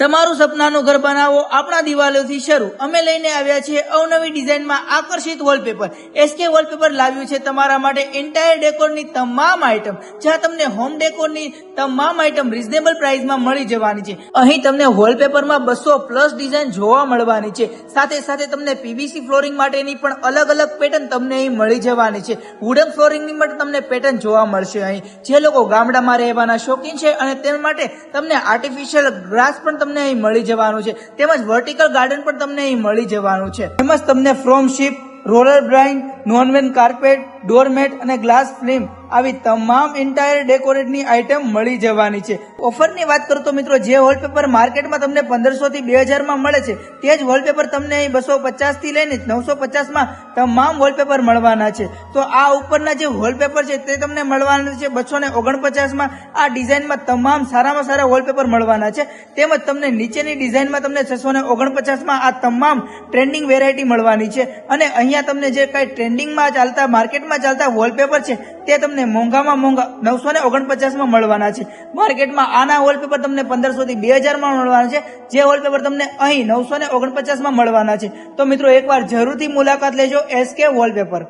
તમારું સપનાનું ઘર બનાવો આપણા દિવાલોથી શરૂ અમે લઈને આવ્યા છીએ અવનવી ડિઝાઇનમાં આકર્ષિત વોલપેપર એસકે વોલપેપર લાવ્યું છે તમારા માટે એન્ટાયર ડેકોરની તમામ આઇટમ જ્યાં તમને હોમ ડેકોરની તમામ આઇટમ રીઝનેબલ પ્રાઇસમાં મળી જવાની છે। અહીં તમને વોલપેપરમાં 200+ ડિઝાઇન જોવા મળવાની છે। સાથે સાથે તમને પીવીસી ફ્લોરિંગ માટેની પણ અલગ અલગ પેટર્ન તમને અહીં મળી જવાની છે। વુડન ફ્લોરિંગની પણ તમને પેટર્ન જોવા મળશે। અહીં જે લોકો ગામડામાં રહેવાના શોખીન છે અને તેના માટે તમને આર્ટિફિશિયલ ગ્રાસ પણ તમને અહીં મળી જવાનું છે, તેમજ વર્ટિકલ ગાર્ડન પણ તમને અહીં મળી જવાનું છે। તેમજ તમને ફ્રોમ શીપ, roller blind, nonwoven carpet, doormat અને ગ્લાસ ફિલ્મ આવી તમામ એન્ટાયર ડેકોરેટની આઇટમ મળી જવાની છે। ઓફરની વાત કરું તો મિત્રો, જે વોલપેપર માર્કેટમાં તમને 1500 થી 2000 માં મળે છે તે જ વોલપેપર તમને અહીં 250 થી લઈને 950 માં તમામ વોલપેપર મળવાના છે। તો આ ઉપરના જે વોલપેપર છે તે તમને મળવાના છે 249 માં। આ ડિઝાઇનમાં તમામ સારામાં સારા વોલપેપર મળવાના છે। તેમજ તમને નીચેની ડિઝાઇનમાં તમને 649 માં આ તમામ ટ્રેન્ડિંગ વેરાયટી મળવાની છે। અને અહીંયા તમને જે કઈ ટ્રેન્ડિંગમાં ચાલતા માર્કેટમાં ચાલતા વોલપેપર છે તે તમને મોંઘામાં મોંઘા 949 માં મળવાના છે। માર્કેટમાં આના વોલપેપર તમને 1500 થી 2000 માં મળવાના છે, જે વોલપેપર તમને અહીં 949 માં મળવાના છે। તો મિત્રો એકવાર જરૂરથી મુલાકાત લેજો એસકે વોલપેપર।